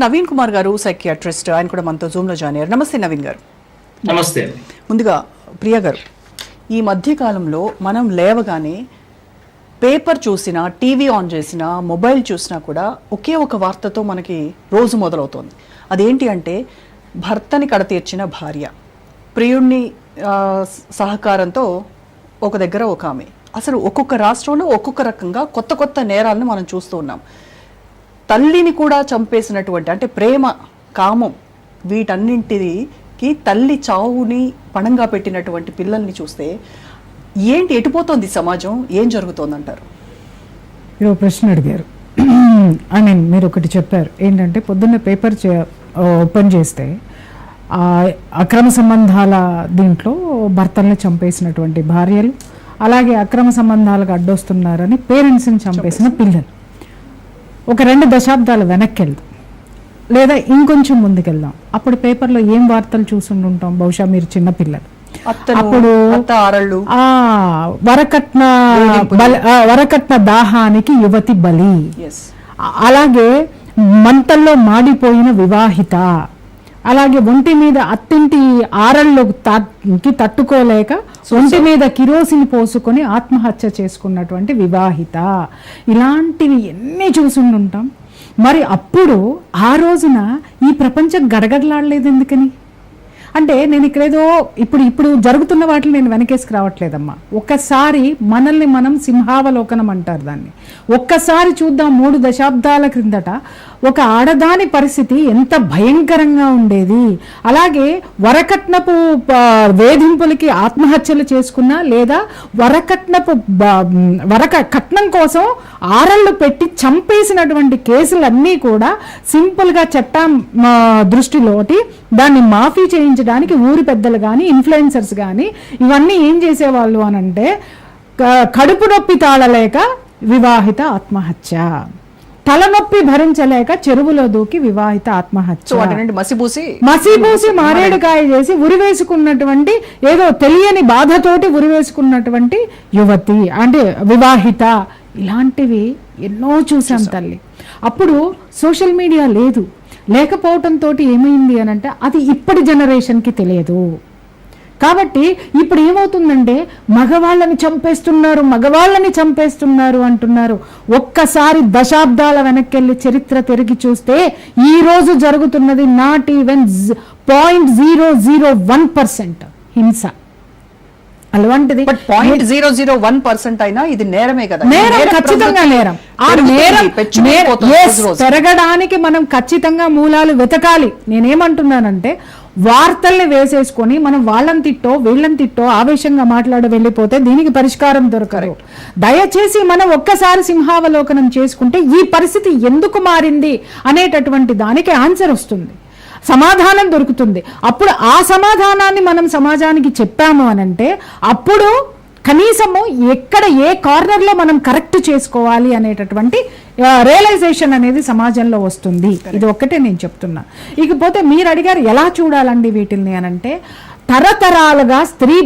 నవీన్ కుమార్ గారు సైకియాట్రిస్ట్, ఆయన కూడా మనతో జూమ్ లో జాయిన్ అయ్యారు. నమస్తే నవీన్ గారు. నమస్తే. ముందుగా ప్రియ గారు, ఈ మధ్య కాలంలో మనం లేవగానే పేపర్ చూసినా, టీవీ ఆన్ చేసినా, మొబైల్ చూసినా కూడా ఒకే ఒక వార్తతో మనకి రోజు మొదలవుతోంది. అదేంటి అంటే భర్తని కడతీర్చిన భార్య, ప్రియుణ్ణి సహకారంతో ఒక దగ్గర ఒక ఆమె. అసలు ఒక్కొక్క రాష్ట్రంలో ఒక్కొక్క రకంగా కొత్త కొత్త నేరాలను మనం చూస్తూ ఉన్నాం. తల్లిని కూడా చంపేసినటువంటి, అంటే ప్రేమ, కామం, వీటన్నింటికి తల్లి చావుని పణంగా పెట్టినటువంటి పిల్లల్ని చూస్తే ఏంటి ఎటుపోతోంది సమాజం, ఏం జరుగుతోందంటారు? మీరు ప్రశ్న అడిగారు. మీరు ఒకటి చెప్పారు ఏంటంటే, పొద్దున్న పేపర్ ఓపెన్ చేస్తే అక్రమ సంబంధాల దీంట్లో భర్తల్ని చంపేసినటువంటి భార్యలు, అలాగే అక్రమ సంబంధాలకు అడ్డొస్తున్నారని పేరెంట్స్ని చంపేసిన పిల్లలు. ఒక 2 దశాబ్దాలు వెనక్కి వెళ్దాం, లేదా ఇంకొంచెం ముందుకెళ్దాం. అప్పుడు పేపర్లో ఏం వార్తలు చూసుంటాం? బహుశా మీరు చిన్నపిల్లలు. అప్పుడు వరకట్న దాహానికి యువతి బలి, అలాగే మంటల్లో మాడిపోయిన వివాహిత, అలాగే ఒంటి మీద అత్తింటి ఆరళ్ళకి తట్టుకోలేక ఒంటి మీద కిరోసిన్ పోసుకొని ఆత్మహత్య చేసుకున్నటువంటి వివాహిత, ఇలాంటివి ఎన్ని చూసుంటాం. మరి అప్పుడు ఆ రోజున ఈ ప్రపంచం గడగడలాడలేదు ఎందుకని? అంటే నేను ఇక్కడేదో ఇప్పుడు జరుగుతున్న వాటిని నేను వెనకేసుకు రావట్లేదమ్మా. ఒక్కసారి మనల్ని మనం సింహావలోకనం అంటారు దాన్ని. ఒక్కసారి చూద్దాం. 3 దశాబ్దాల క్రిందట ఒక ఆడదాని పరిస్థితి ఎంత భయంకరంగా ఉండేది. అలాగే వరకట్నపు వేధింపులకి ఆత్మహత్యలు చేసుకున్నా, లేదా కట్నం కోసం ఆరళ్ళు పెట్టి చంపేసినటువంటి కేసులన్నీ కూడా సింపుల్గా చట్టం దృష్టిలోటి దాన్ని మాఫీ చేయించడానికి ఊరి పెద్దలు కానీ, ఇన్ఫ్లుయెన్సర్స్ కానీ ఇవన్నీ ఏం చేసేవాళ్ళు అనంటే, కడుపు నొప్పి తాళలేక వివాహిత ఆత్మహత్య, తలనొప్పి భరించలేక చెరువులో దూకి వివాహిత ఆత్మహత్య, మసిబూసి మారేడుకాయ చేసి ఉరివేసుకున్నటువంటి, ఏదో తెలియని బాధతోటి ఉరివేసుకున్నటువంటి యువతి అంటే వివాహిత, ఇలాంటివి ఎన్నో చూసాం తల్లి. అప్పుడు సోషల్ మీడియా లేదు. లేకపోవటంతో ఏమైంది అని అంటే, అది ఇప్పటి జనరేషన్కి తెలియదు. కాబట్టి ఇప్పుడు ఏమవుతుందంటే, మగవాళ్ళని చంపేస్తున్నారు అంటున్నారు. ఒక్కసారి దశాబ్దాల వెనక్కెళ్ళి చరిత్ర తిరిగి చూస్తే ఈ రోజు జరుగుతున్నది నాట్ ఈవెన్ 0.001% హింస. అలాంటిది 0.001% అయినా ఇది నేరమే కదా. నేరం, ఖచ్చితంగా నేరం. ఆ నేరం పెరగడానికి మనం ఖచ్చితంగా మూలాలు వెతకాలి. నేనేమంటున్నానంటే, వార్తల్ని వేసేసుకొని మనం వాళ్ళని తిట్టో వీళ్ళని తిట్టో ఆవేశంగా మాట్లాడి వెళ్ళిపోతే దీనికి పరిష్కారం దొరకదు. దయచేసి మనం ఒక్కసారి సింహావలోకనం చేసుకుంటే ఈ పరిస్థితి ఎందుకు మారింది అనేటటువంటి దానికి ఆన్సర్ వస్తుంది, సమాధానం దొరుకుతుంది. అప్పుడు ఆ సమాధానాన్ని మనం సమాజానికి చెప్పాము అనంటే, అప్పుడు కనీసము ఎక్కడ ఏ కార్నర్లో మనం కరెక్ట్ చేసుకోవాలి అనేటటువంటి రియలైజేషన్ అనేది సమాజంలో వస్తుంది. ఇది ఒక్కటే నేను చెప్తున్నా. ఇకపోతే మీరు అడిగారు ఎలా చూడాలండి వీటిని అనంటే, తరతరాలుగా స్త్రీ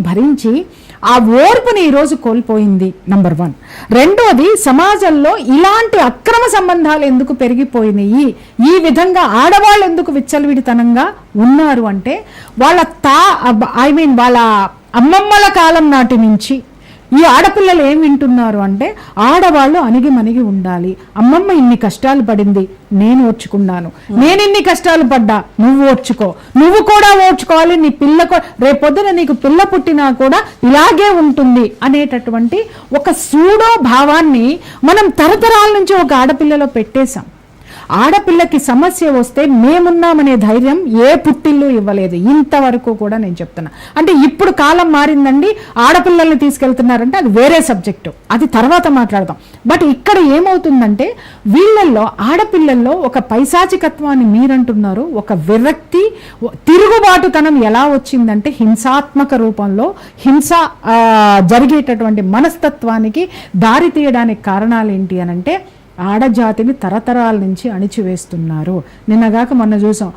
భరించి ఆ ఓర్పుని ఈరోజు కోల్పోయింది, నంబర్ 1. రెండోది, సమాజంలో ఇలాంటి అక్రమ సంబంధాలు ఎందుకు పెరిగిపోయినాయి, ఈ విధంగా ఆడవాళ్ళు ఎందుకు విచ్చలవిడితనంగా ఉన్నారు అంటే, వాళ్ళ వాళ్ళ అమ్మమ్మల కాలం నాటి నుంచి ఈ ఆడపిల్లలు ఏం వింటున్నారు అంటే, ఆడవాళ్ళు అణిగి ఉండాలి. అమ్మమ్మ ఇన్ని కష్టాలు పడింది, నేను ఓర్చుకున్నాను. నేను ఇన్ని కష్టాలు పడ్డా, నువ్వు ఓర్చుకో, నువ్వు కూడా ఓర్చుకోవాలి. నీ రేపొద్దున నీకు పిల్ల పుట్టినా కూడా ఇలాగే ఉంటుంది అనేటటువంటి ఒక సూడో భావాన్ని మనం తరతరాల నుంచి ఒక ఆడపిల్లలో పెట్టేశాం. ఆడపిల్లకి సమస్య వస్తే మేమున్నామనే ధైర్యం ఏ పుట్టిల్లు ఇవ్వలేదు ఇంతవరకు కూడా. నేను చెప్తున్నా, అంటే ఇప్పుడు కాలం మారిందండి, ఆడపిల్లల్ని తీసుకెళ్తున్నారంటే అది వేరే సబ్జెక్టు, అది తర్వాత మాట్లాడదాం. బట్ ఇక్కడ ఏమవుతుందంటే, వీళ్ళల్లో ఆడపిల్లల్లో ఒక పైశాచికత్వాన్ని మీరంటున్నారు, ఒక విరక్తి, తిరుగుబాటుతనం ఎలా వచ్చిందంటే, హింసాత్మక రూపంలో హింస జరిగేటటువంటి మనస్తత్వానికి దారి తీయడానికి కారణాలు ఏంటి అనంటే, ఆడజాతిని తరతరాల నుంచి అణిచివేస్తున్నారు. నిన్నగాక మొన్న చూసాం,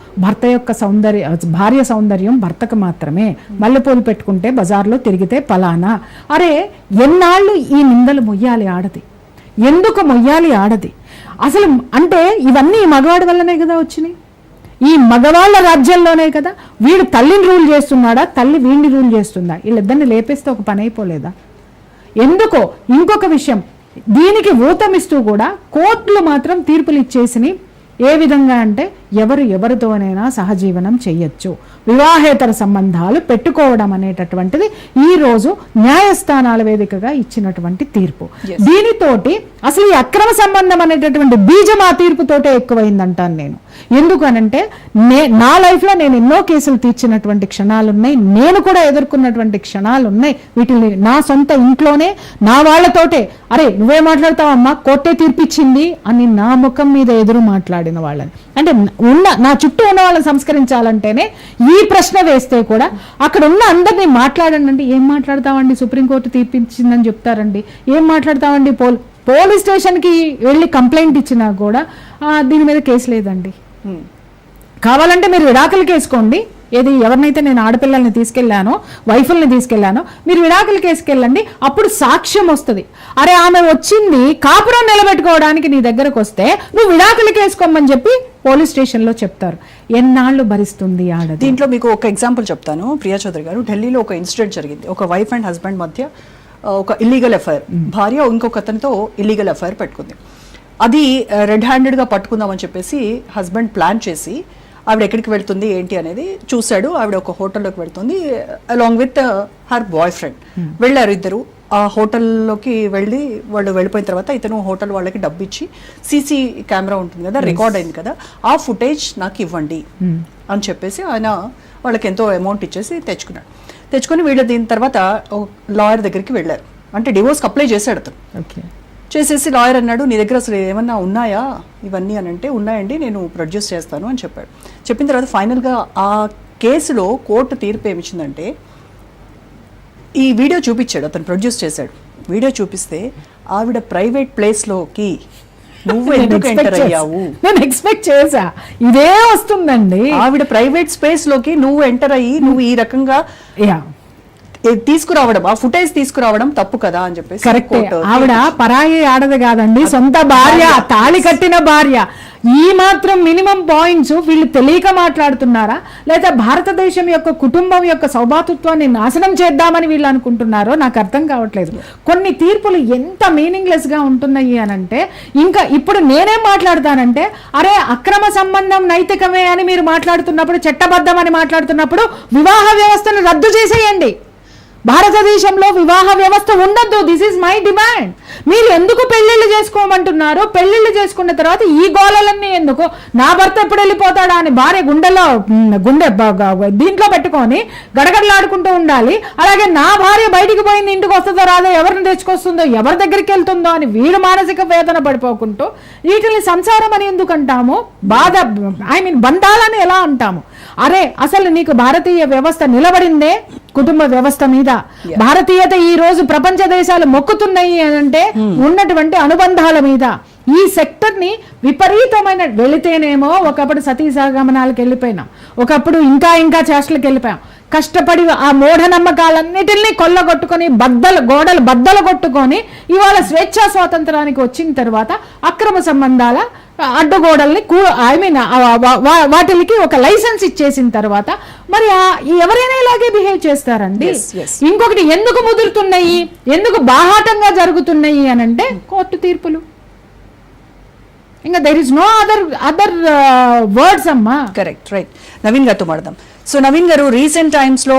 భార్య సౌందర్యం భర్తకు మాత్రమే, మల్లెపూలు పెట్టుకుంటే బజార్లో తిరిగితే పలానా. అరే, ఎన్నాళ్ళు ఈ నిందలు మొయ్యాలి ఆడది? ఎందుకు మొయ్యాలి ఆడది? అసలు అంటే ఇవన్నీ ఈ మగవాడి వల్లనే కదా వచ్చినాయి, ఈ మగవాళ్ళ రాజ్యంలోనే కదా. వీడు తల్లిని రూల్ చేస్తున్నాడా, తల్లి వీడిని రూల్ చేస్తుందా? వీళ్ళిద్దరిని లేపేస్తే ఒక పని అయిపోలేదా? ఎందుకో ఇంకొక విషయం, దీనికి ఊతమిస్తూ కూడా కోర్టులు మాత్రం తీర్పులు ఇచ్చేసినాయి. ఏ విధంగా అంటే ఎవరితోనైనా సహజీవనం చెయ్యొచ్చు, వివాహేతర సంబంధాలు పెట్టుకోవడం అనేటటువంటిది ఈ రోజు న్యాయస్థానాల వేదికగా ఇచ్చినటువంటి తీర్పు. దీనితోటి అసలు ఈ అక్రమ సంబంధం అనేటటువంటి బీజం ఆ తీర్పుతోటే ఎక్కువైందంటాను నేను. ఎందుకనంటే నా లైఫ్లో నేను ఎన్నో కేసులు తీర్చినటువంటి క్షణాలు ఉన్నాయి, నేను కూడా ఎదుర్కొన్నటువంటి క్షణాలు ఉన్నాయి. వీటిని నా సొంత ఇంట్లోనే నా వాళ్ళతోటే, అరే నువ్వే మాట్లాడతావమ్మా, కోర్టే తీర్పిచ్చింది అని నా ముఖం మీద ఎదురు మాట్లాడిన వాళ్ళని, అంటే నా చుట్టూ ఉన్న వాళ్ళని సంస్కరించాలంటేనే ఈ ప్రశ్న వేస్తే కూడా అక్కడ ఉన్న అందరినీ మాట్లాడండి అంటే ఏం మాట్లాడతామండి, సుప్రీంకోర్టు తీర్పిచ్చిందని చెప్తారండి, ఏం మాట్లాడతామండి, పోలీస్ స్టేషన్కి వెళ్ళి కంప్లైంట్ ఇచ్చినా కూడా దీని మీద కేసు లేదండి. కావాలంటే మీరు విడాకులు కేసుకోండి, ఏది ఎవరినైతే నేను ఆడపిల్లల్ని తీసుకెళ్లానో, వైఫుల్ని తీసుకెళ్లానో, మీరు విడాకులు కేసుకెళ్ళండి, అప్పుడు సాక్ష్యం వస్తుంది. అరే ఆమె వచ్చింది కాపురం నిలబెట్టుకోవడానికి నీ దగ్గరకు వస్తే నువ్వు విడాకులు కేసుకోమని చెప్పి పోలీస్ స్టేషన్లో చెప్తారు. ఎన్నాళ్ళు భరిస్తుంది ఆడది? దీంట్లో మీకు ఒక ఎగ్జాంపుల్ చెప్తాను ప్రియా చౌదరి గారు. ఢిల్లీలో ఒక ఇన్సిడెంట్ జరిగింది. ఒక వైఫ్ అండ్ హస్బెండ్ మధ్య ఒక ఇల్లీగల్ ఎఫైర్, భార్య ఇంకొక అతనితో ఇల్లీగల్ ఎఫైర్ పెట్టుకుంది. అది రెడ్ హ్యాండెడ్గా పట్టుకుందామని చెప్పేసి హస్బెండ్ ప్లాన్ చేసి ఆవిడ ఎక్కడికి వెళ్తుంది ఏంటి అనేది చూశాడు. ఆవిడ ఒక హోటల్లోకి వెళ్తుంది along with her boy friend. వెళ్ళారు ఇద్దరు. ఆ హోటల్లోకి వాళ్ళు వెళ్ళిపోయిన తర్వాత ఇతను హోటల్ వాళ్ళకి డబ్బు ఇచ్చి సీసీ కెమెరా ఉంటుంది కదా, రికార్డ్ అయింది కదా, ఆ ఫుటేజ్ నాకు ఇవ్వండి అని చెప్పేసి ఆయన వాళ్ళకి ఎంతో అమౌంట్ ఇచ్చేసి తెచ్చుకొని వీళ్ళు దీని తర్వాత లాయర్ దగ్గరికి వెళ్ళారు. అంటే డివోర్స్కి అప్లై చేశాడు అతను. చేసేసి లాయర్ అన్నాడు, నీ దగ్గర అసలు ఏమన్నా ఉన్నాయా ఇవన్నీ అని అంటే, ఉన్నాయండి నేను ప్రొడ్యూస్ చేస్తాను అని చెప్పాడు. చెప్పిన తర్వాత ఫైనల్గా ఆ కేసులో కోర్టు తీర్పు ఏమిచ్చిందంటే, ఈ వీడియో చూపించాడు, అతను ప్రొడ్యూస్ చేశాడు. వీడియో చూపిస్తే ఆవిడ ప్రైవేట్ ప్లేస్లోకి నువ్వు ఎందుకు ఎంటర్ అయ్యావు, నేను ఎక్స్పెక్ట్ చేసా ఇదే వస్తుందండి. ఆవిడ ప్రైవేట్ స్పేస్లోకి నువ్వు ఎంటర్ అయ్యి నువ్వు ఈ రకంగా తీసుకురావడం, ఆ ఫుటేజ్ తీసుకురావడం తప్పు కదా అని చెప్పేసి. కరెక్ట్. ఆవిడ పరాయి ఆడది కాదండి, సొంత భార్య, తాళి కట్టిన భార్య. ఈ మాత్రం మినిమం పాయింట్స్ వీళ్ళు తెలియక మాట్లాడుతున్నారా, లేదా భారతదేశం యొక్క కుటుంబం యొక్క సౌభాతృత్వాన్ని నాశనం చేద్దామని వీళ్ళు అనుకుంటున్నారో నాకు అర్థం కావట్లేదు. కొన్ని తీర్పులు ఎంత మీనింగ్లెస్ గా ఉంటున్నాయి అనంటే, ఇంకా ఇప్పుడు నేనేం మాట్లాడతానంటే, అరే అక్రమ సంబంధం నైతికమే అని మీరు మాట్లాడుతున్నప్పుడు, చట్టబద్ధం అని మాట్లాడుతున్నప్పుడు వివాహ వ్యవస్థను రద్దు చేసేయండి. భారతదేశంలో వివాహ వ్యవస్థ ఉండద్దు. This is my demand. మీరు ఎందుకు పెళ్లిళ్ళు చేసుకోమంటున్నారు? పెళ్లిళ్ళు చేసుకున్న తర్వాత ఈ గోళలన్నీ ఎందుకు? నా భర్త ఎప్పుడు వెళ్ళిపోతాడా అని భార్య గుండె దీంట్లో పెట్టుకొని గడగడలాడుకుంటూ ఉండాలి. అలాగే నా భార్య బయటికి పోయింది, ఇంటికి వస్తుందో రాదో, ఎవరిని తెచ్చుకొస్తుందో, ఎవరి దగ్గరికి వెళ్తుందో అని వీడు మానసిక వేదన పడిపోకుంటూ వీటిని సంసారం అని ఎందుకు అంటాము? బంధాలని ఎలా అంటాము? అరే అసలు నీకు భారతీయ వ్యవస్థ నిలబడిందే కుటుంబ వ్యవస్థ మీద. భారతీయత ఈ రోజు ప్రపంచ దేశాలు మొక్కుతున్నాయి అంటే ఉన్నటువంటి అనుబంధాల మీద. ఈ సెక్టర్ ని విపరీతమైన వెళితేనేమో ఒకప్పుడు సతీ సహగమనాలకు వెళ్ళిపోయినాం, ఒకప్పుడు ఇంకా చేష్టలకు వెళ్ళిపోయాం. కష్టపడి ఆ మూఢనమ్మకాలన్నిటిని కొల్లగొట్టుకొని గోడలు బద్దలు కొట్టుకొని ఇవాళ స్వేచ్ఛా స్వాతంత్రానికి వచ్చిన తర్వాత అక్రమ సంబంధాల అడ్డగోడల్ని వాటికి ఒక లైసెన్స్ ఇచ్చేసిన తర్వాత మరి ఎవరైనా ఇలాగే బిహేవ్ చేస్తారండి. ఇంకొకటి ఎందుకు ముదురుతున్నాయి, ఎందుకు బాహాటంగా జరుగుతున్నాయి అనంటే కోర్టు తీర్పులు. ఇంకా there is no other words అమ్మా. Correct, right. నవీన్ గారితో మాట్లాడదాం. సో నవీన్ గారు, రీసెంట్ టైమ్స్ లో